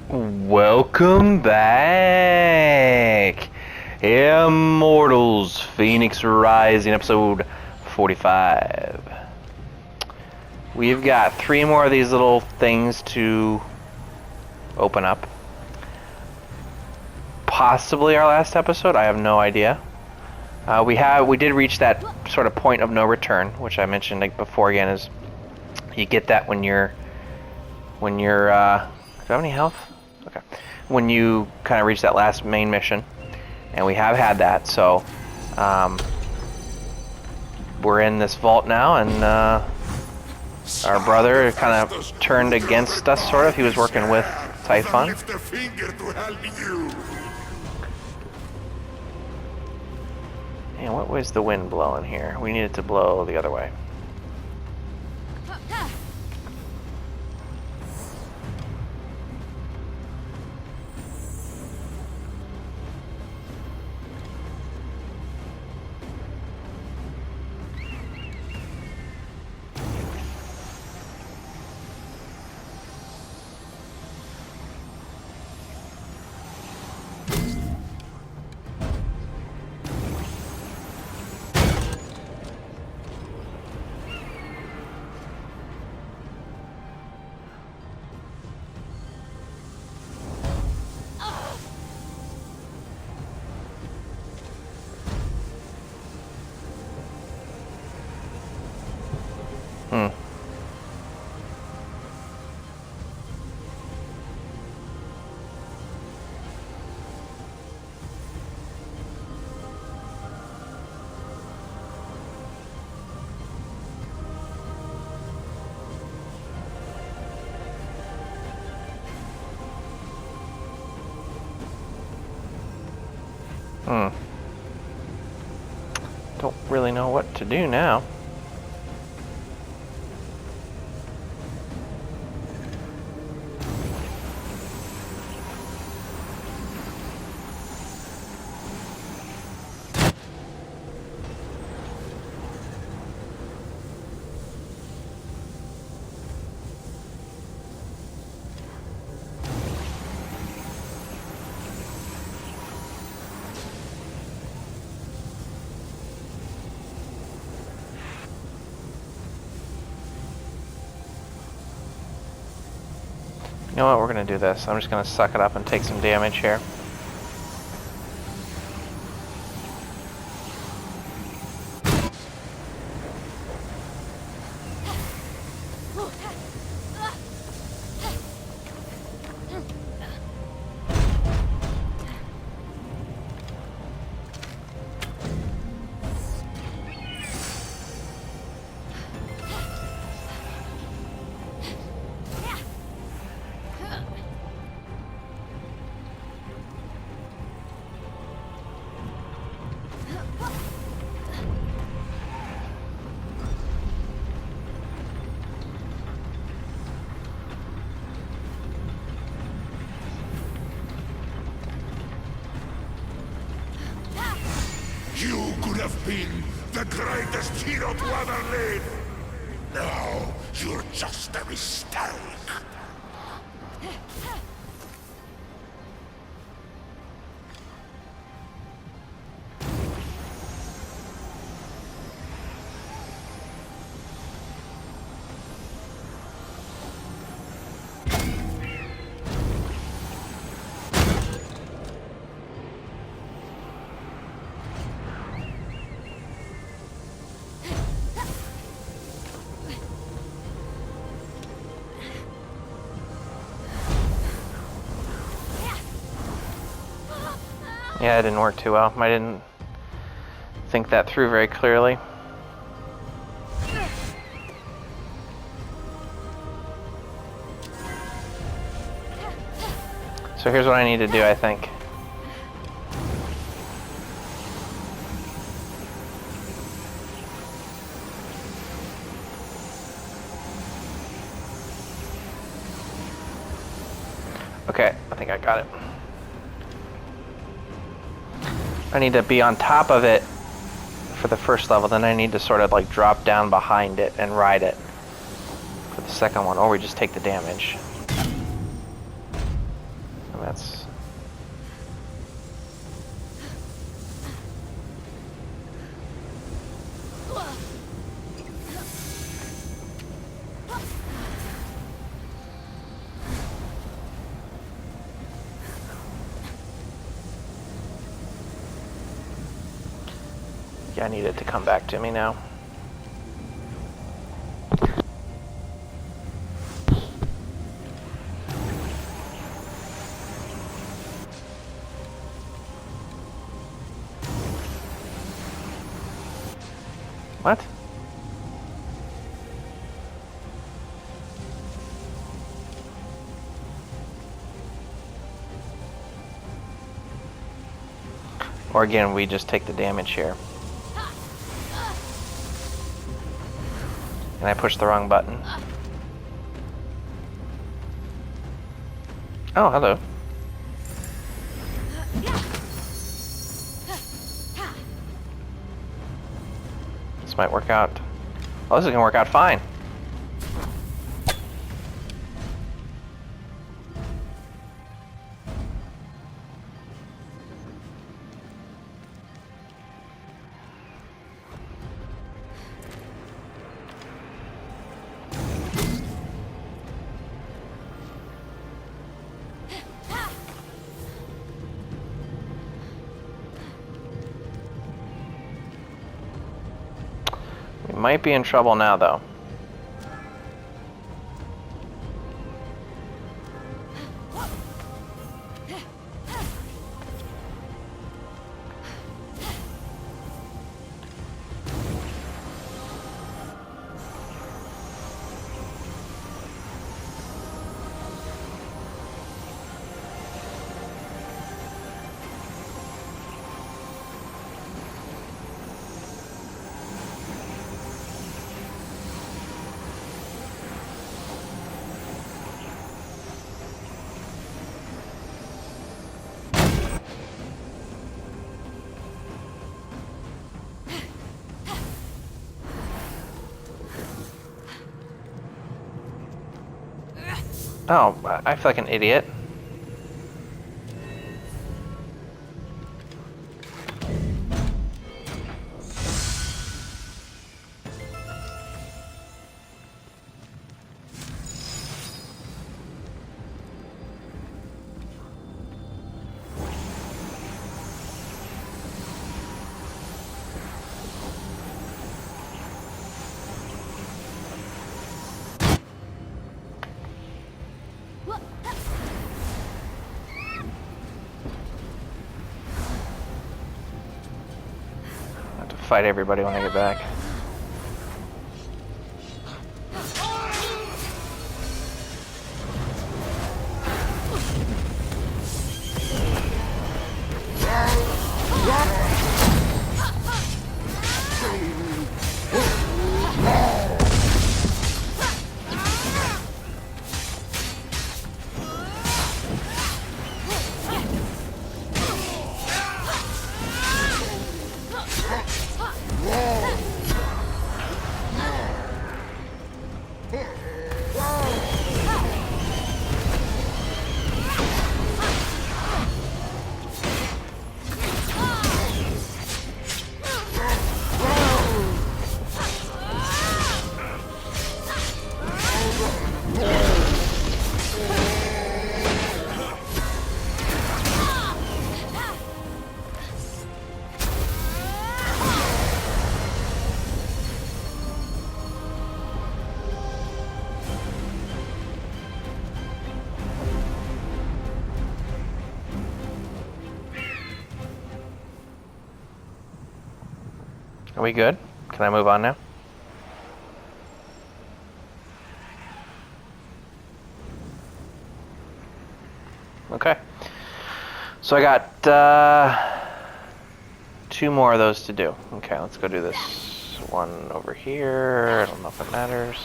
Welcome back! Immortals, Fenyx Rising, episode 45. We've got 3 more of these little things to open up. Possibly our last episode, I have no idea. We did reach that sort of point of no return, which I mentioned before again, is you get that when you're do I have any health? Okay. When you kind of reach that last main mission, and we have had that, so we're in this vault now, and our brother kind of turned against us, sort of. He was working with Typhon. And what was the wind blowing here? We needed to blow the other way. Don't really know what to do now. You know what, we're going to do this. I'm just going to suck it up and take some damage here. You could have been the greatest hero to ever live! Now, you're just a mistake! Yeah, it didn't work too well. I didn't think that through very clearly. So here's what I need to do, I think. Okay, I think I got it. I need to be on top of it for the first level, then I need to sort of like drop down behind it and ride it for the second one, or we just take the damage. that's... Yeah, I need it to come back to me now. What? Or again, we just take the damage here. And I pushed the wrong button. Oh, hello. This might work out. Oh, this is gonna work out fine. We might be in trouble now, though. Oh, I feel like an idiot. I have to fight everybody when I get back. Are we good? Can I move on now? Okay. So I got 2 more of those to do. Okay, let's go do this one over here. I don't know if it matters.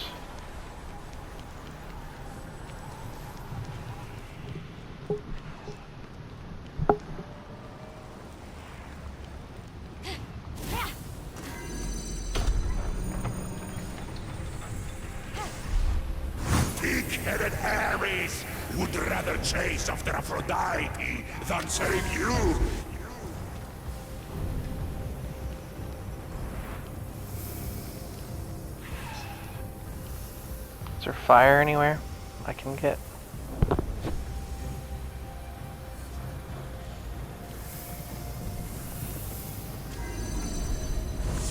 Pig-headed Harrys would rather chase after Aphrodite than save you. Is there fire anywhere I can get?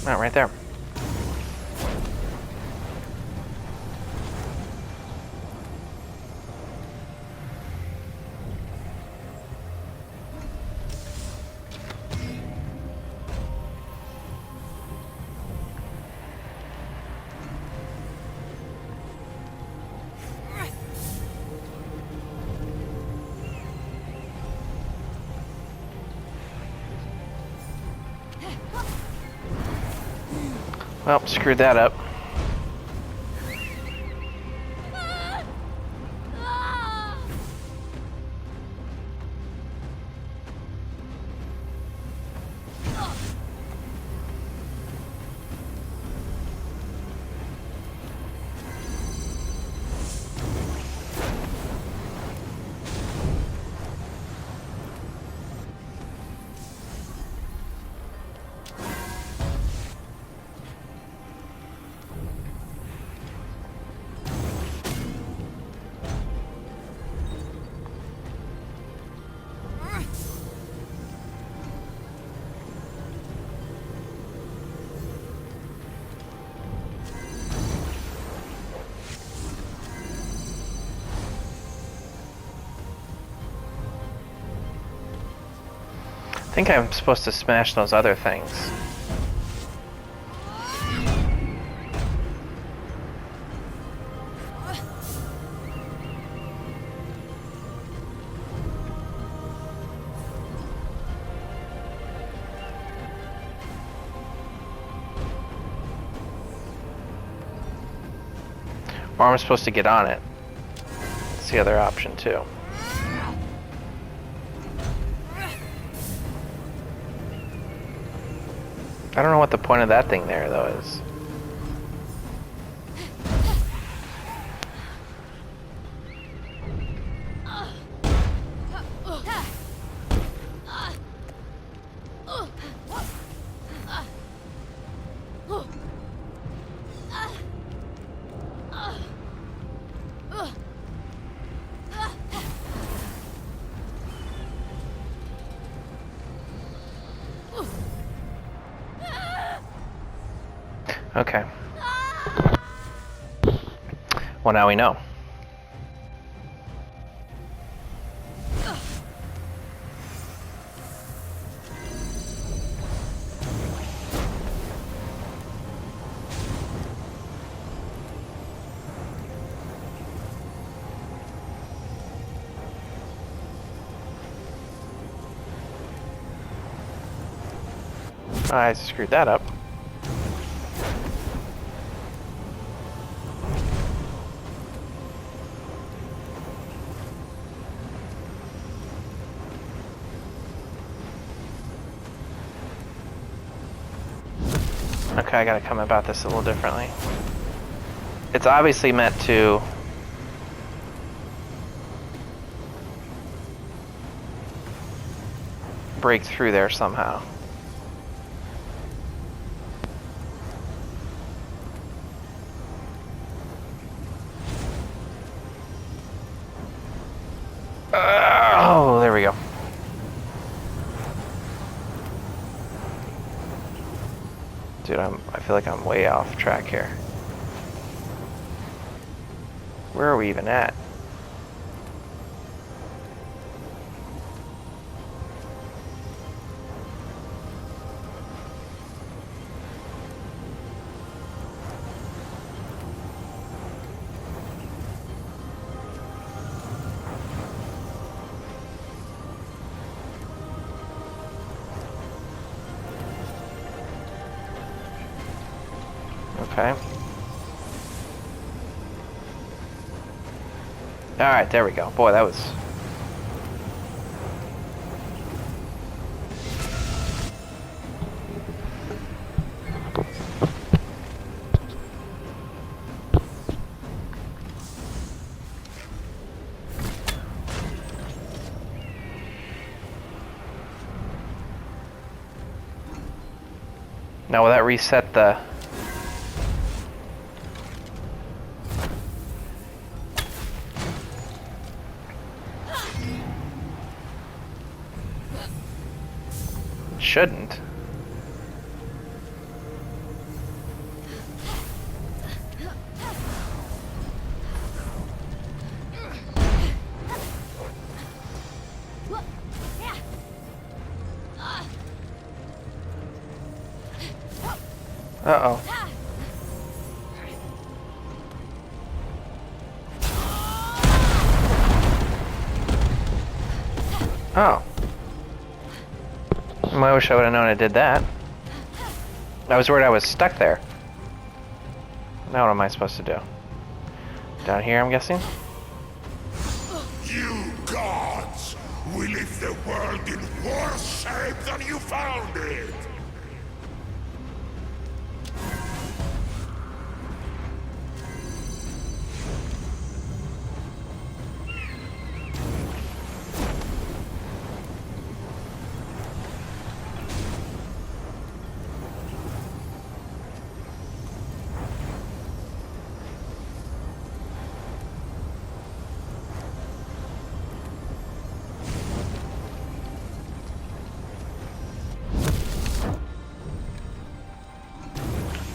Oh, right there. Well, screwed that up. I think I'm supposed to smash those other things. Or I'm supposed to get on it. That's the other option too. I don't know what the point of that thing there though is. Okay. Well, now we know. I screwed that up. Okay, I gotta come about this a little differently. It's obviously meant to break through there somehow. Oh, there we go. Dude, I feel like I'm way off track here. Where are we even at? Okay. Alright, there we go. Boy, that was... Now will that reset the... Shouldn't. Uh-oh. Oh. I wish I would have known it did that. I was worried I was stuck there. Now what am I supposed to do? Down here, I'm guessing? You gods will leave the world in worse shape than you found it!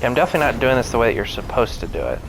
I'm definitely not doing this the way that you're supposed to do it.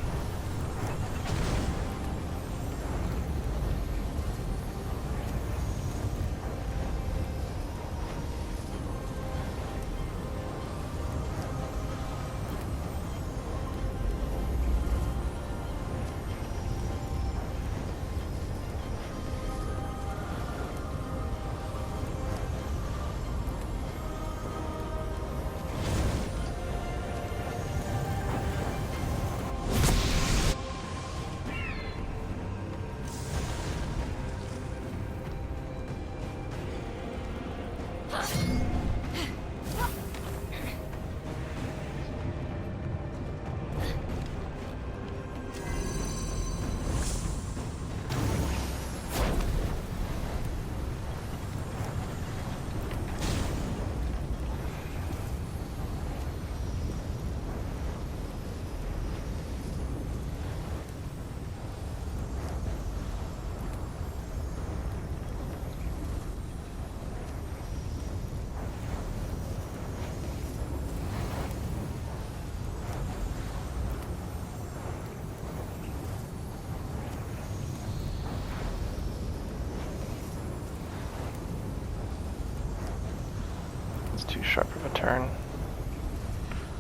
It's too sharp of a turn.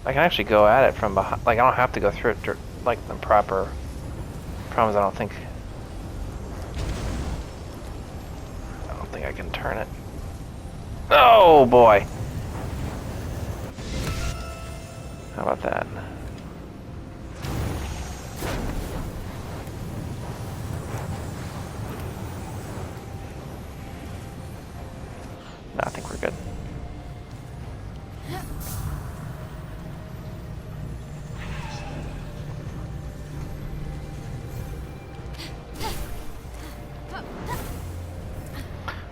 I can actually go at it from behind. Like, I don't have to go through it like the proper. Problem is, I don't think I can turn it. Oh boy! How about that? No, I think we're good.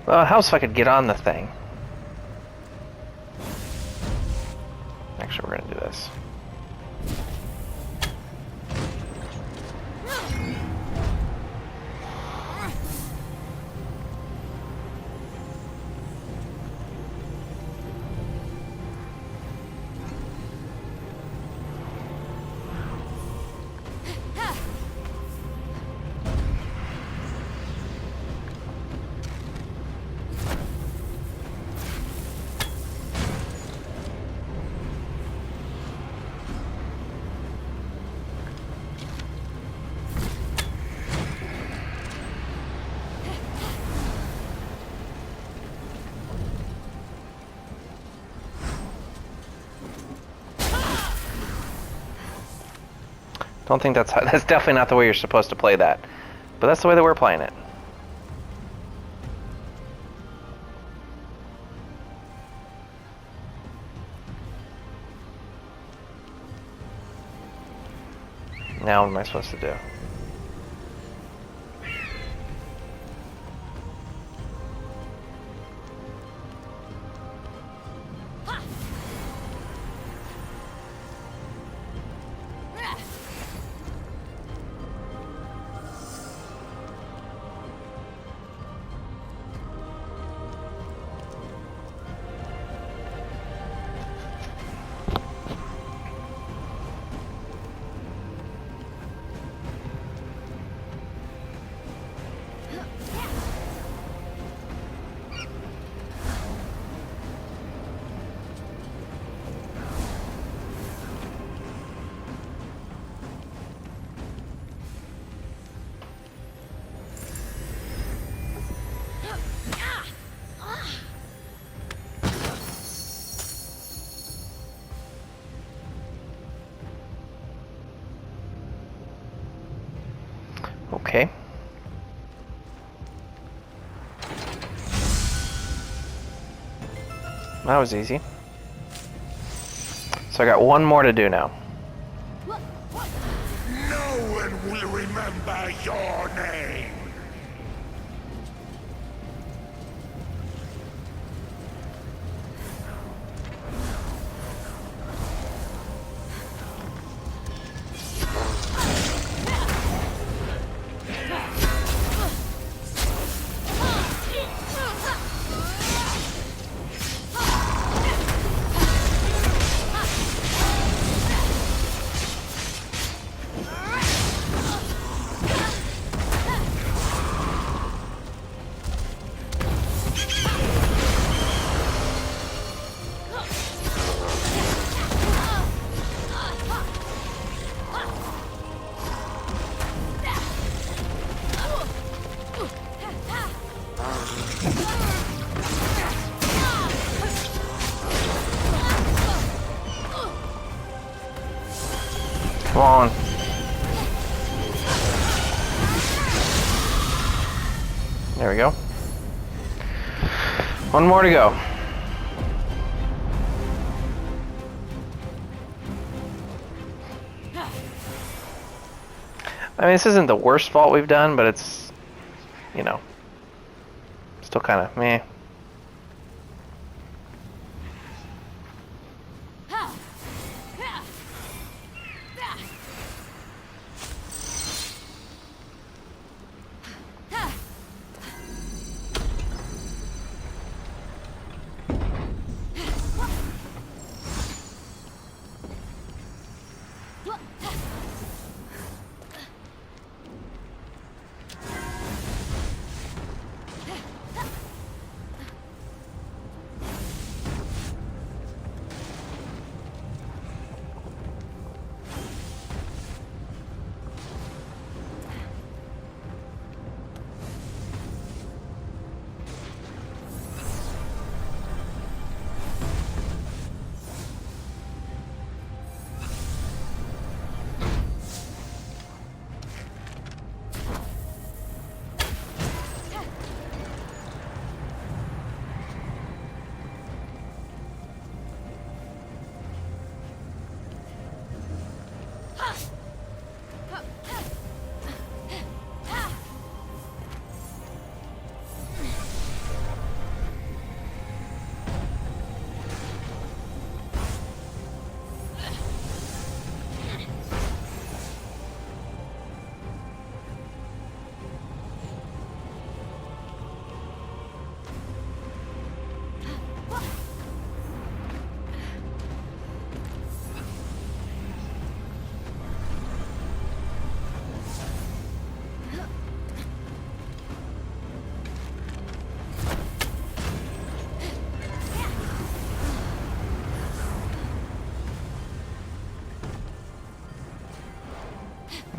Well, it helps if I could get on the thing. Actually, we're gonna do this. Don't think that's definitely not the way you're supposed to play that, but that's the way that we're playing it. Now what am I supposed to do? Okay. That was easy. So I got one more to do now. No one will remember your name. Come on. There we go. One more to go. I mean, this isn't the worst vault we've done, but it's, you know, still kind of meh.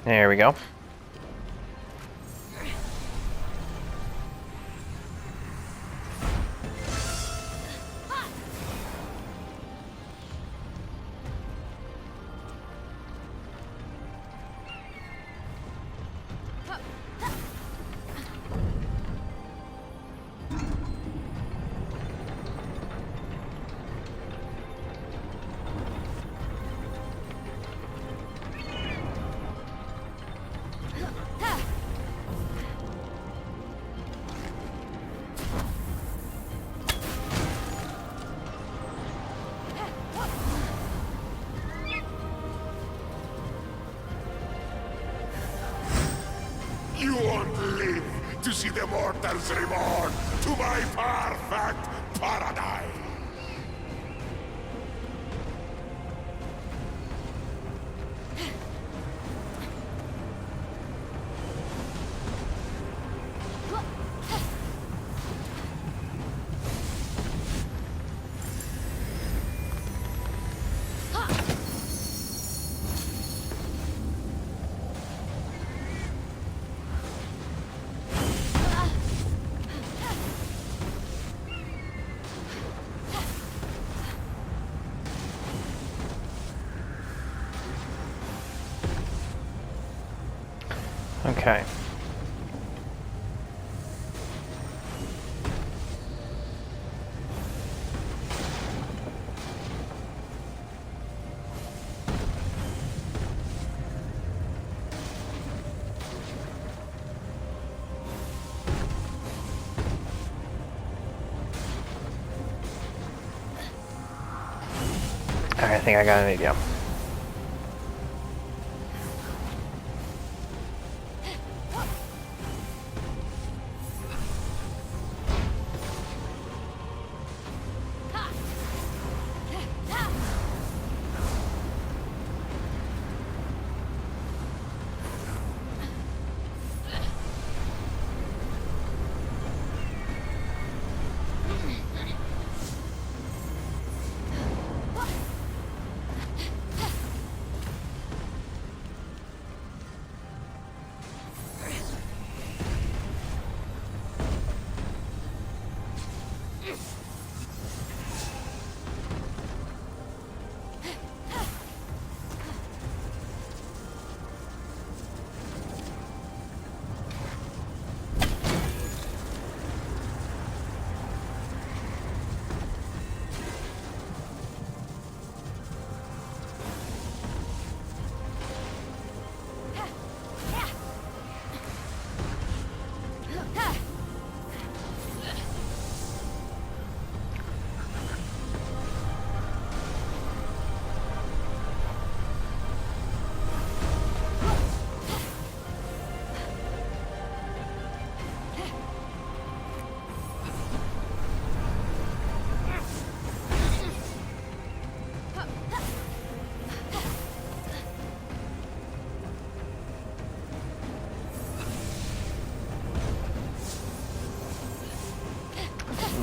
There we go. You won't live to see the mortals reborn to my perfect paradise. Okay. I think I got an idea.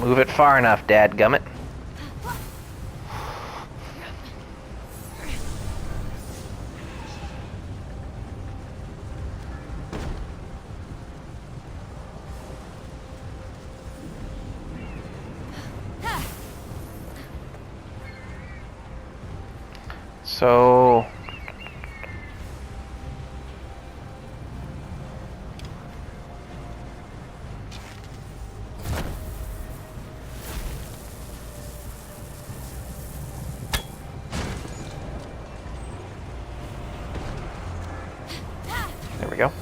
Move it far enough, dadgummit. So there we go.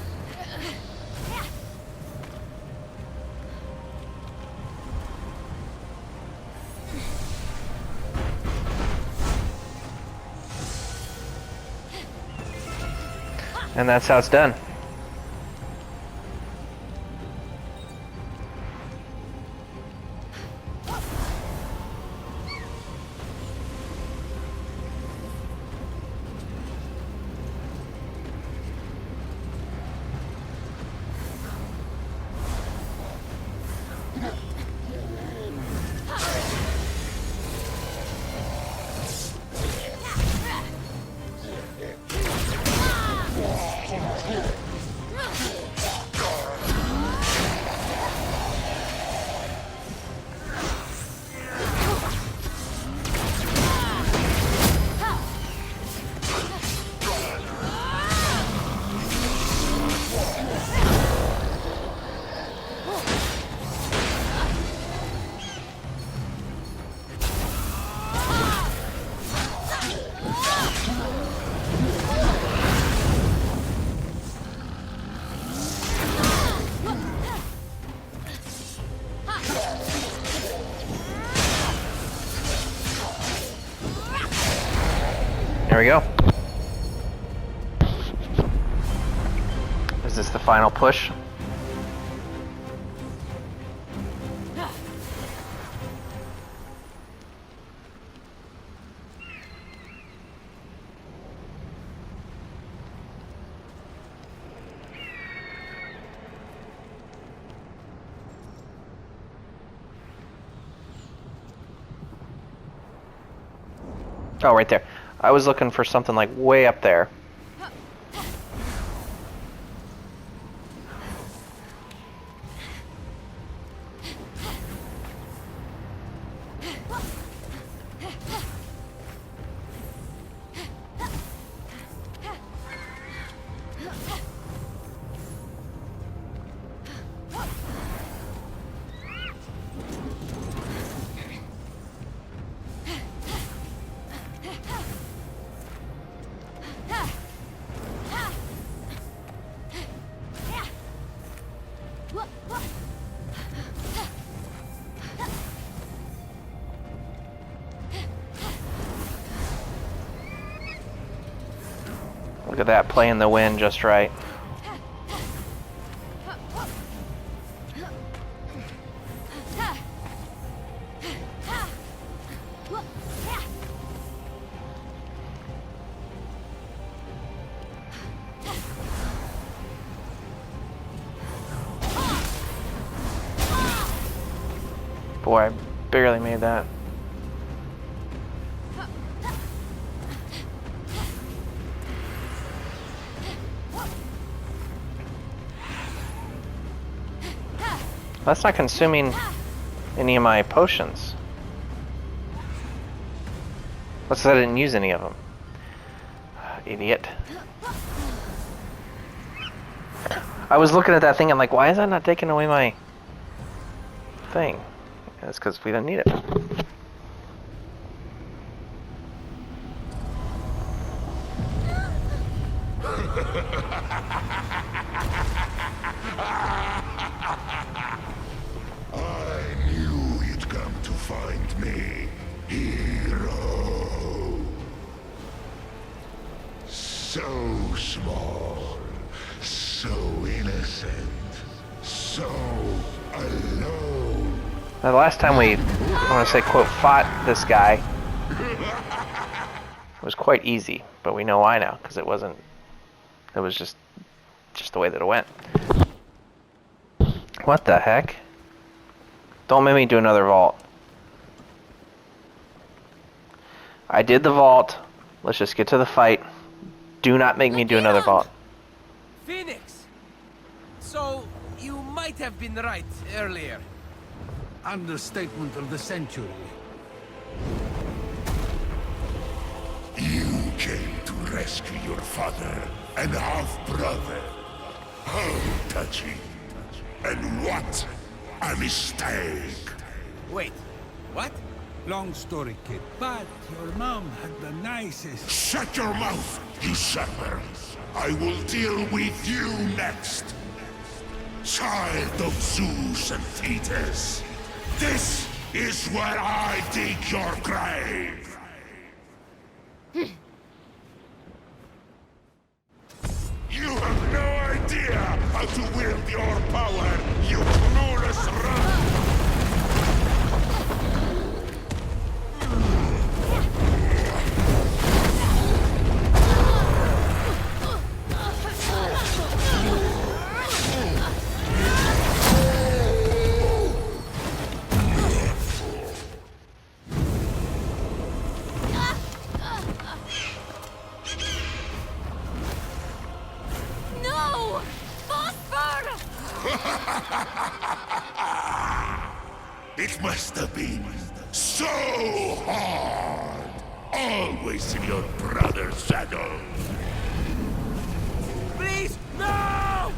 And that's how it's done. There we go. Is this the final push? Oh, right there. I was looking for something like way up there. at that, playing the wind just right. Boy, I barely made that. That's not consuming any of my potions. Unless I didn't use any of them. Idiot. I was looking at that thing and like, why is that not taking away my thing? That's because we don't need it. I knew you'd come to find me, hero. So small, so innocent, so alone. Now, the last time we, I want to say, quote, fought this guy, it was quite easy, but we know why now, because it wasn't, it was just the way that it went. What the heck? Don't make me do another vault. I did the vault. Let's just get to the fight. Do not make me do another vault. Fenyx! So, you might have been right earlier. Understatement of the century. You came to rescue your father and half-brother. How touching. And what a mistake. Wait, what? Long story, kid. But your mom had the nicest... Shut your mouth, usurper. I will deal with you next. Child of Zeus and Thetis. This is where I dig your grave. You have no idea how to wield your power, you clueless rat! No! Phosphor! It must have been so hard, always in your brother's shadow. Please, no!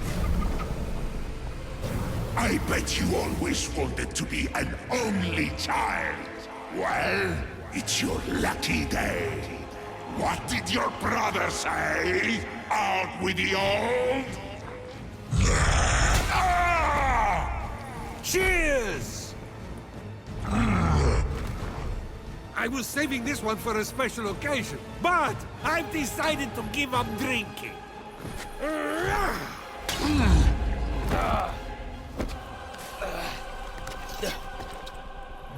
I bet you always wanted to be an only child. Well, it's your lucky day. What did your brother say? Out with the old? Ah! Cheers! I was saving this one for a special occasion, but I've decided to give up drinking.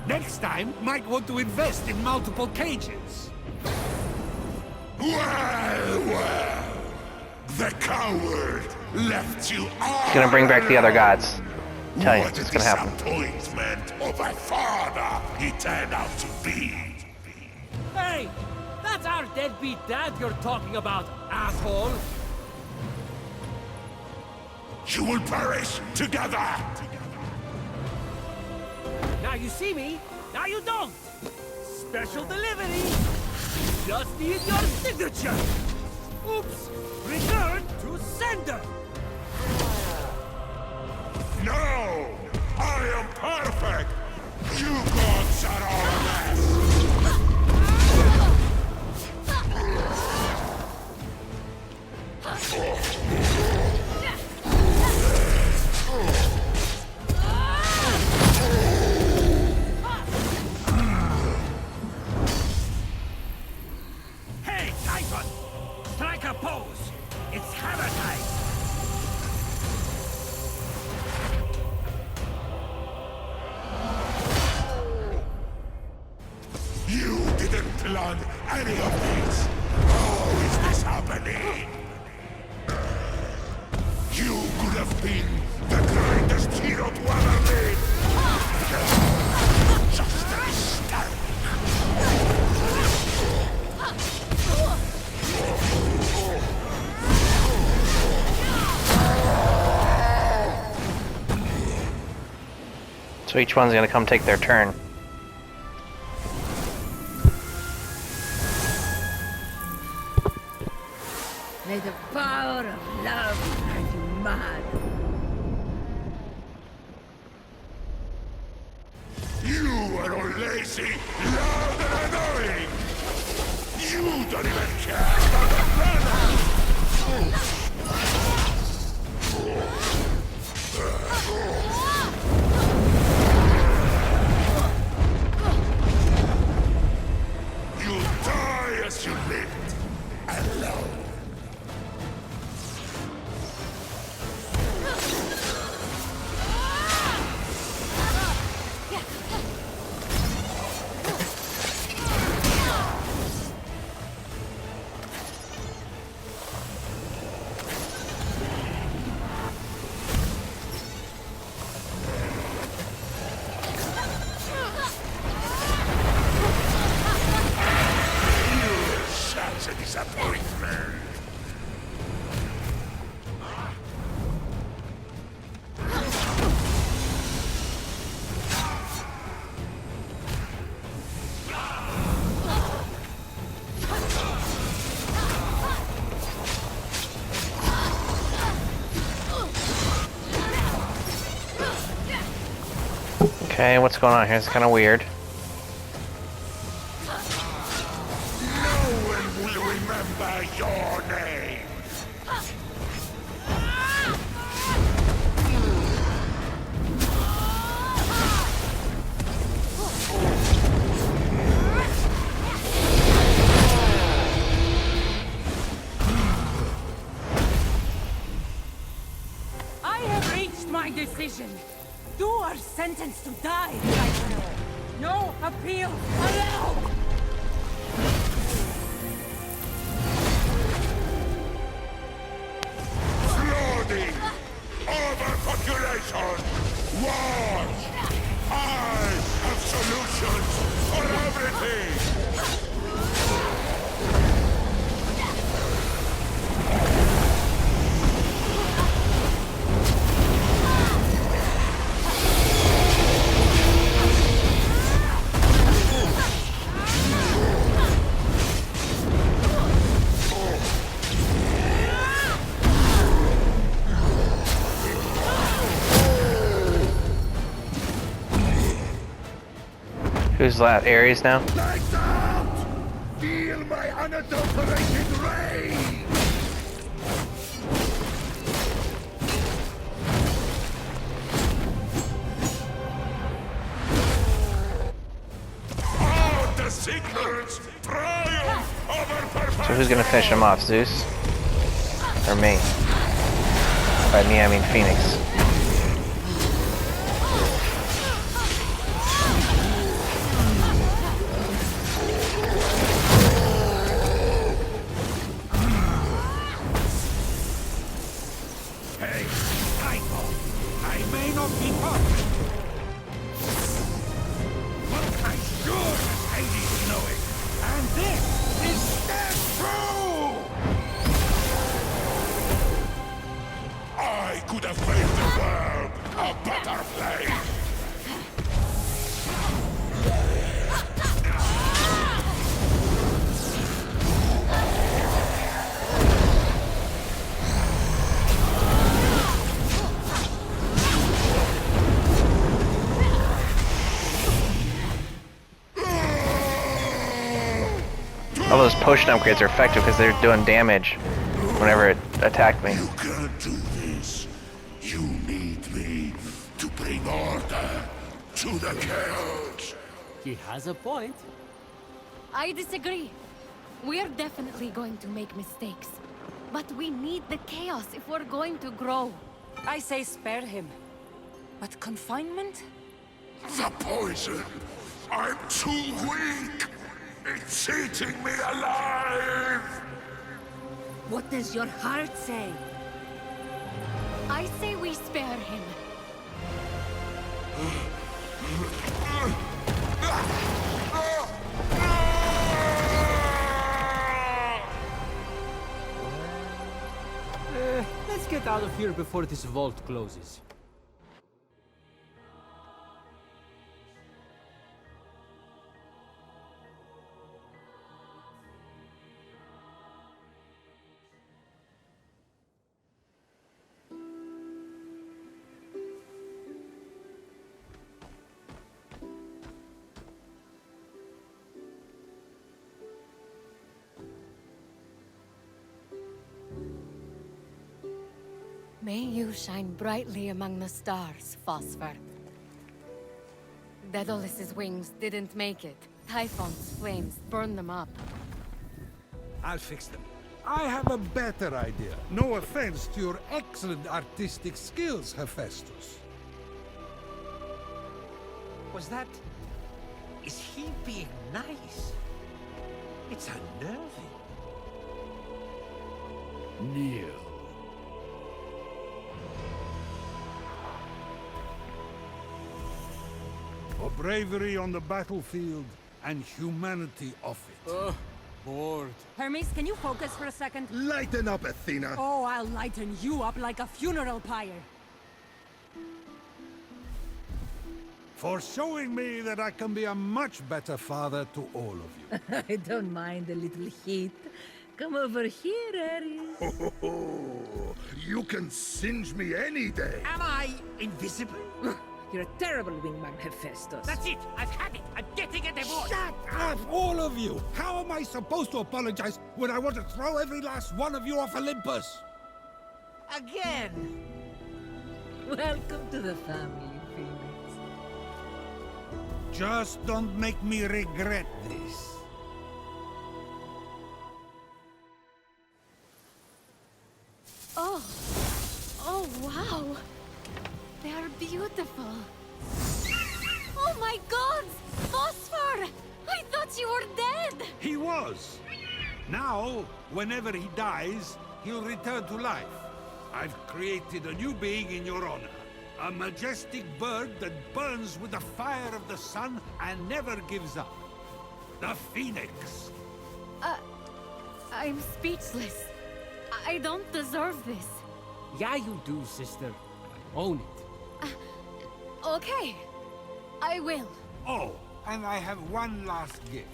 Next time, might want to invest in multiple cages. Well, the coward left you all. He's gonna bring back the other gods. Tell you, What it's a gonna happen. disappointment of a father he turned out to be. Hey! That's our deadbeat dad you're talking about, asshole! You will perish together. Now you see me, now you don't! Special delivery! Just need your signature! Oops! Return to sender! No! I am perfect! You gods are all a mess! Hey, Titan! Strike a pose! land any of these. How is this happening? You could have been the greatest hero to ever live. Just a mistake. So each one's gonna come take their turn. May the power of love drive you mad. You are all lazy, loud and annoying. You don't even care about the planet. You'll die as you lived, alone. Such a disappointment. Okay, what's going on here? It's kind of weird. No one will remember your name. I have reached my decision. You are sentenced to die right now. No appeal allowed. Flooding! Overpopulation! Wars! I have solutions for everything! Who's that? Ares now? Lights out! Feel my unadulterated rage! All the secrets triumph over perfection! So who's gonna finish him off? Zeus? Or me? By me, I mean Fenyx. Hey, Tycho, I may not be perfect, but I sure as Hades know it. And this is dead true! I could have made the world a better place! All those potion upgrades are effective because they're doing damage whenever it attacked me. You can't do this. You need me to bring order to the chaos. He has a point. I disagree. We're definitely going to make mistakes. But we need the chaos if we're going to grow. I say spare him. But confinement? The poison. I'm too weak. It's eating me alive! What does your heart say? I say we spare him. Let's get out of here before this vault closes. May you shine brightly among the stars, Phosphor. Daedalus's wings didn't make it. Typhon's flames burned them up. I'll fix them. I have a better idea. No offense to your excellent artistic skills, Hephaestus. Was that... Is he being nice? It's unnerving. Kneel. For bravery on the battlefield and humanity off it. Bored. Hermes, can you focus for a second? Lighten up, Athena! Oh, I'll lighten you up like a funeral pyre. For showing me that I can be a much better father to all of you. I don't mind a little heat. Come over here, Ares. You can singe me any day. Am I invisible? You're a terrible wingman, Hephaestus. That's it! I've had it! I'm getting a divorce! Shut up, all of you! How am I supposed to apologize when I want to throw every last one of you off Olympus? Again! Welcome to the family, Fenyx. Just don't make me regret this. Oh! Oh, wow! They're beautiful. Oh my god! Phosphor! I thought you were dead! He was. Now, whenever he dies, he'll return to life. I've created a new being in your honor. A majestic bird that burns with the fire of the sun and never gives up. The Fenyx. I'm speechless. I don't deserve this. Yeah, you do, sister. Own it. Okay. I will. Oh, and I have one last gift.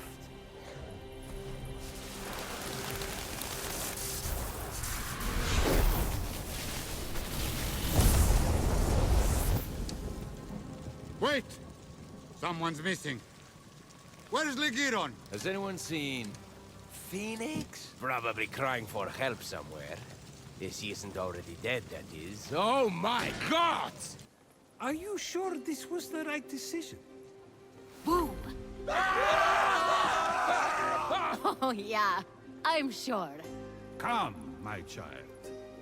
Wait! Someone's missing. Where's Ligiron? Has anyone seen Fenyx? Probably crying for help somewhere. If he isn't already dead, that is. Oh my god! Are you sure this was the right decision? Boom! Oh yeah, I'm sure. Come, my child.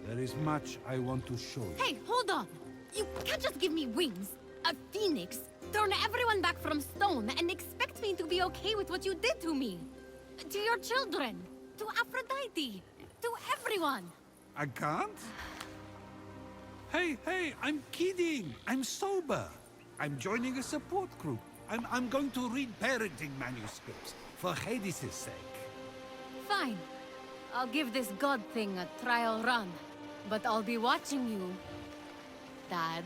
There is much I want to show you. Hey, hold on! You can't just give me wings. A phoenix, turn everyone back from stone, and expect me to be okay with what you did to me. To your children, to Aphrodite, to everyone. I can't? Hey, I'm kidding. I'm sober. I'm joining a support group. I'm going to read parenting manuscripts for Hades' sake. Fine. I'll give this god thing a trial run. But I'll be watching you, Dad.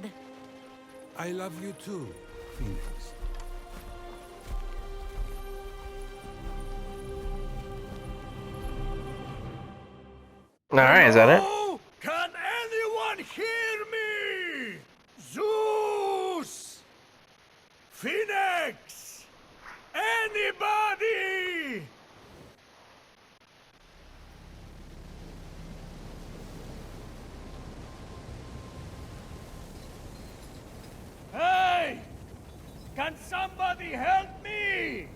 I love you too, Phoenix. Alright, is that it? Oh, can anyone hear me? Zeus! Fenyx! Anybody? Hey! Can somebody help me?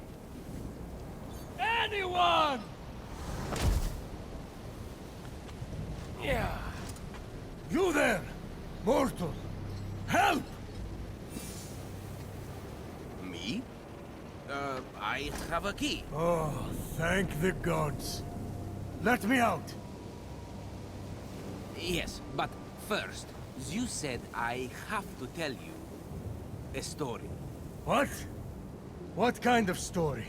Anyone? Yeah. You there, mortal. Help! Me? I have a key. Oh, thank the gods. Let me out. Yes, but first, Zeus said I have to tell you a story. What? What kind of story?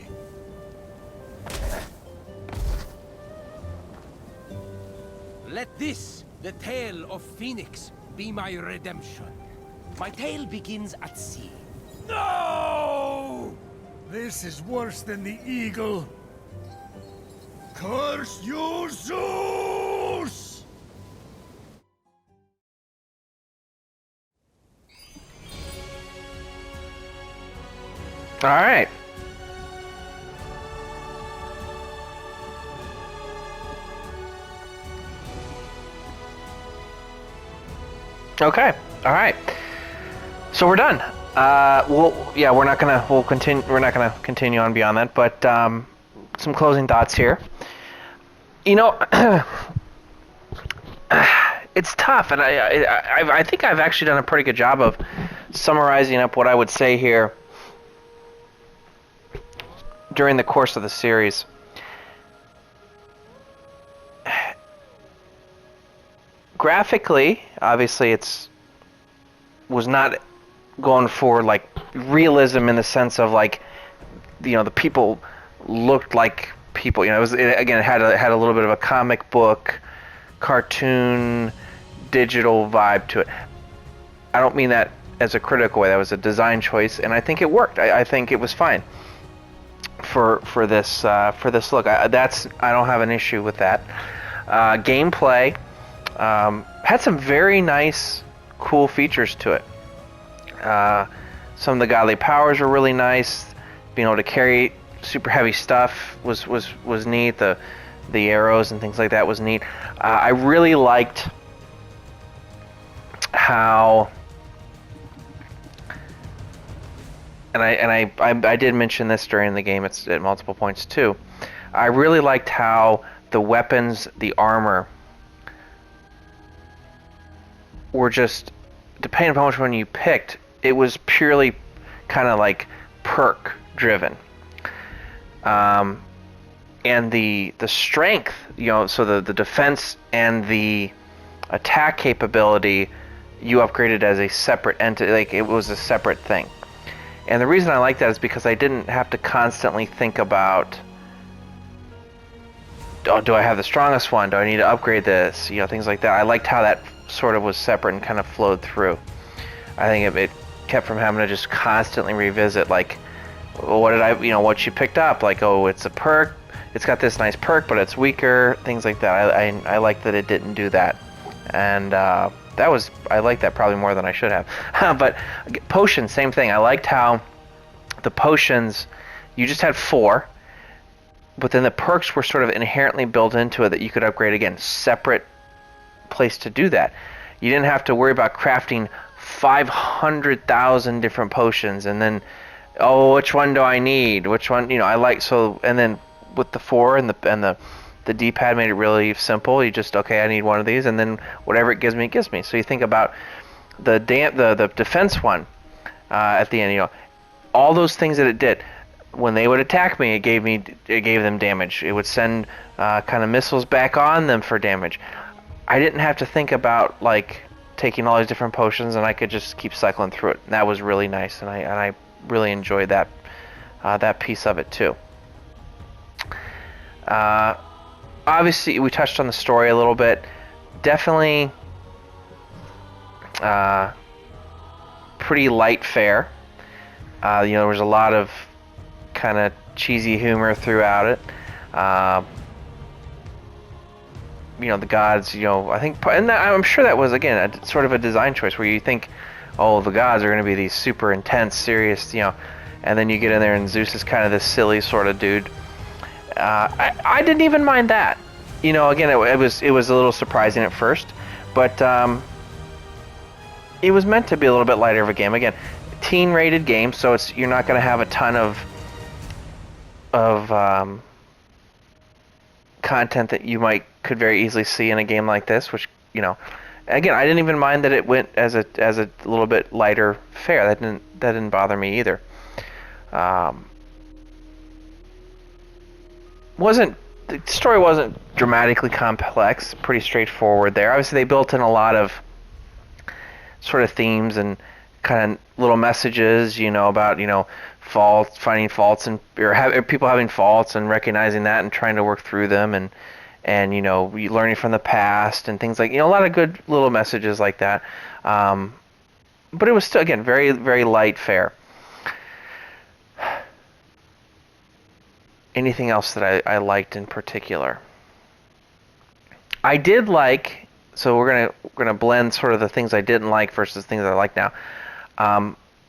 Let this, the tale of Fenyx, be my redemption. My tale begins at sea. No! This is worse than the eagle. Curse you, Zeus! All right. Okay. All right. So we're done. We'll continue. We're not gonna continue on beyond that. But some closing thoughts here. You know, it's tough, and I think I've actually done a pretty good job of summarizing up what I would say here during the course of the series. Graphically, obviously, was not going for like realism in the sense of like, you know, the people looked like people. You know, it had a little bit of a comic book, cartoon, digital vibe to it. I don't mean that as a critical way. That was a design choice, and I think it worked. I think it was fine for this look. I don't have an issue with that. Gameplay had some very nice, cool features to it. Some of the godly powers were really nice. Being able to carry super heavy stuff was neat. The arrows and things like that was neat. I really liked how, and I did mention this during the game at multiple points too. I really liked how the weapons, the armor, were just, depending upon which one you picked, it was purely kind of like perk driven. And the strength, you know, so the defense and the attack capability, you upgraded as a separate entity, like it was a separate thing. And the reason I like that is because I didn't have to constantly think about, oh, do I have the strongest one? Do I need to upgrade this? You know, things like that. I liked how that sort of was separate and kind of flowed through. I think it kept from having to just constantly revisit, like, well, what you picked up, like, oh, it's a perk, it's got this nice perk, but it's weaker, things like that. I like that it didn't do that, and I like that probably more than I should have. But potions, same thing. I liked how the potions, you just had 4, but then the perks were sort of inherently built into it that you could upgrade again, separate place to do that. You didn't have to worry about crafting 500,000 different potions and then, oh, which one do I need? Which one, you know, I like, so, and then with the 4 and the D-pad made it really simple. You just, okay, I need one of these, and then whatever it gives me, it gives me. So you think about the defense one at the end, you know, all those things that it did. When they would attack me, it gave them damage. It would send kind of missiles back on them for damage. I didn't have to think about like taking all these different potions, and I could just keep cycling through it. And that was really nice, and I really enjoyed that piece of it too. Obviously, we touched on the story a little bit. Definitely pretty light fare. You know, there was a lot of kind of cheesy humor throughout it. You know, the gods, you know, I think, and I'm sure that was, again, sort of a design choice where you think, oh, the gods are going to be these super intense, serious, you know, and then you get in there and Zeus is kind of this silly sort of dude. I didn't even mind that. You know, again, it was a little surprising at first, but it was meant to be a little bit lighter of a game. Again, teen-rated game, so you're not going to have a ton of content that you could very easily see in a game like this, which, you know, again, I didn't even mind that it went as a little bit lighter fare. That didn't bother me either. wasn't the story wasn't dramatically complex, pretty straightforward there. Obviously, they built in a lot of sort of themes and kind of little messages, about faults, finding faults, and or people having faults and recognizing that and trying to work through them, and learning from the past and things like a lot of good little messages like that. But it was still, again, very, very light fare. Anything else that I liked in particular? I did like, so we're gonna blend sort of the things I didn't like versus things I like now.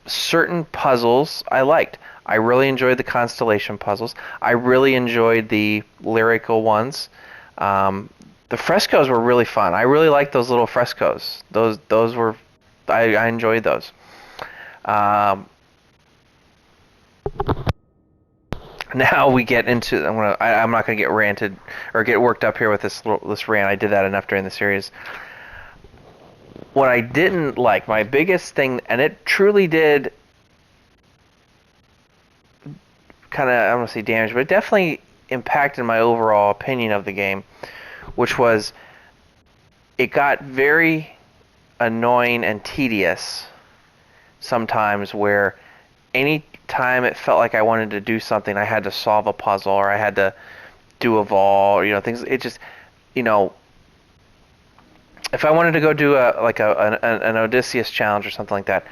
Certain puzzles I liked. I really enjoyed the constellation puzzles. I really enjoyed the lyrical ones. The frescoes were really fun. I really liked those little frescoes. Those were, I enjoyed those. Now we get into, I'm not gonna get ranted or get worked up here with this rant. I did that enough during the series. What I didn't like, my biggest thing, and it truly did kind of, I don't want to say damage, but it definitely impacted my overall opinion of the game, which was it got very annoying and tedious sometimes, where any time it felt like I wanted to do something, I had to solve a puzzle or I had to do a vault, things. It just, if I wanted to go do an Odysseus challenge or something like that,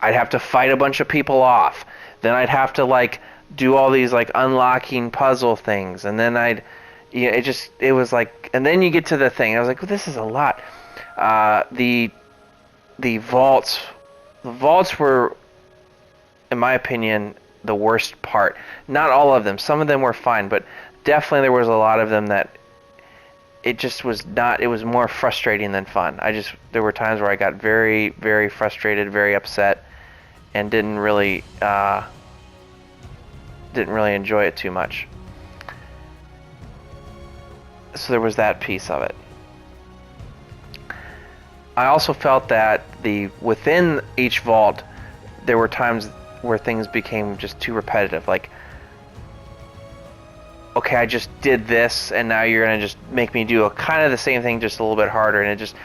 I'd have to fight a bunch of people off. Then I'd have to do all these unlocking puzzle things, and then it was like, and then you get to the thing. I was like, well, this is a lot. The vaults were, in my opinion, the worst part. Not all of them. Some of them were fine, but definitely there was a lot of them that it just was not. It was more frustrating than fun. There were times where I got very, very frustrated, very upset, and didn't really enjoy it too much. So there was that piece of it. I also felt that within each vault, there were times where things became just too repetitive. Like, okay, I just did this, and now you're gonna just make me do kind of the same thing, just a little bit harder, and it just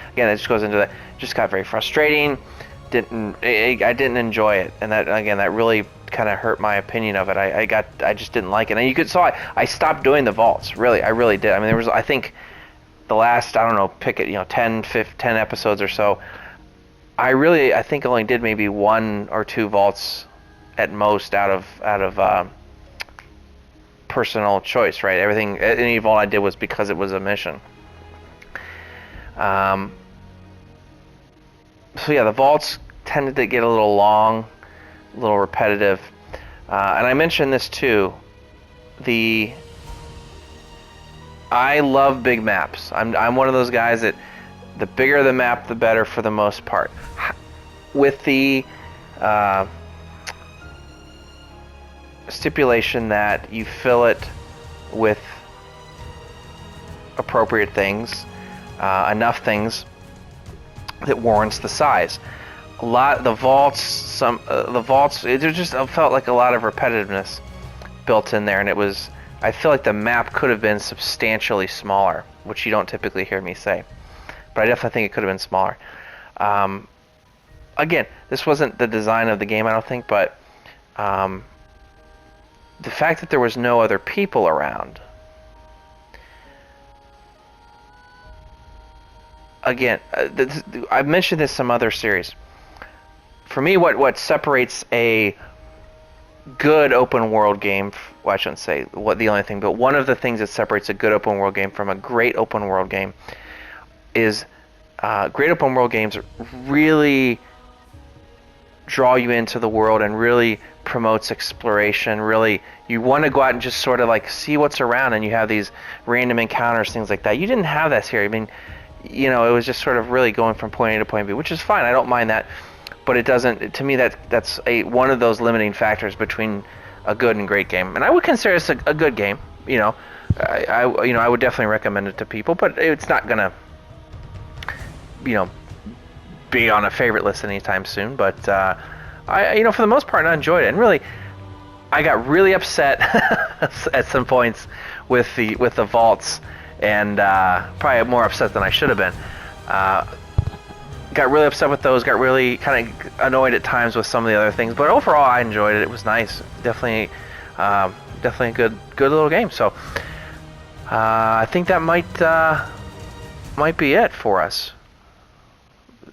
goes into that. Just got very frustrating. I didn't enjoy it, and that really kind of hurt my opinion of it. I just didn't like it, and you could saw I stopped doing the vaults. Really, I really did. I mean, there was, I think, the last, I don't know, pick it, 10 episodes or so. I think only did maybe 1 or 2 vaults at most out of personal choice, right? Any vault I did was because it was a mission. So yeah, the vaults tended to get a little long, a little repetitive, and I mentioned this too. I love big maps. I'm one of those guys that the bigger the map, the better for the most part. With the stipulation that you fill it with appropriate things, enough things that warrants the size. The vaults, it just felt like a lot of repetitiveness built in there, and I feel like the map could have been substantially smaller, which you don't typically hear me say, but I definitely think it could have been smaller. Again, this wasn't the design of the game, I don't think, but the fact that there was no other people around. Again, I've mentioned this in some other series. For me, what separates a good open world game, well, I shouldn't say the only thing, but one of the things that separates a good open world game from a great open world game is great open world games really draw you into the world and really promotes exploration. Really, you want to go out and just sort of see what's around, and you have these random encounters, things like that. You didn't have that here. I mean, it was just sort of really going from point A to point B, which is fine. I don't mind that, but it doesn't. To me, that's one of those limiting factors between a good and great game. And I would consider this a good game. I would definitely recommend it to people, but it's not gonna, be on a favorite list anytime soon. But I for the most part, I enjoyed it, and really, I got really upset at some points with the vaults, and probably more upset than I should have been. Got really upset with those. Got really kind of annoyed at times with some of the other things. But overall, I enjoyed it. It was nice. Definitely a good little game. So I think that might be it for us.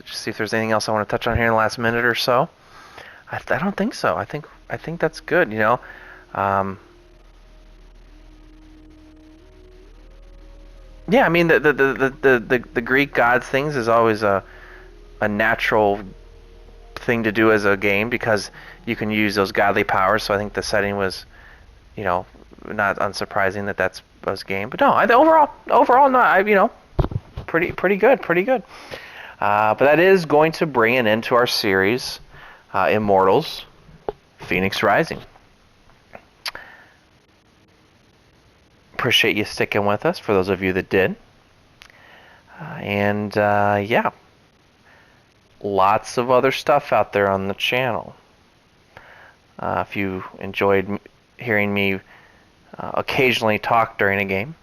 Just see if there's anything else I want to touch on here in the last minute or so. I don't think so. I think that's good. You know. Yeah, I mean the Greek gods things is always a natural thing to do as a game because you can use those godly powers. So I think the setting was, you know, not unsurprising that was game. But no, overall not. You know, pretty good. But that is going to bring an end to our series, Immortals, Fenyx Rising. Appreciate you sticking with us, for those of you that did. Yeah, lots of other stuff out there on the channel. If you enjoyed hearing me occasionally talk during a game,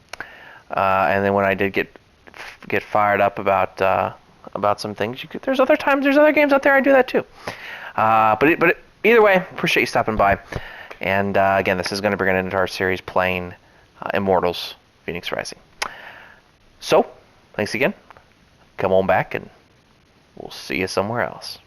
and then when I did get fired up about some things, there's other games out there I do that too. But either way, appreciate you stopping by. And again, this is going to bring an end to our series playing Immortals, Fenyx Rising. So, thanks again. Come on back and we'll see you somewhere else.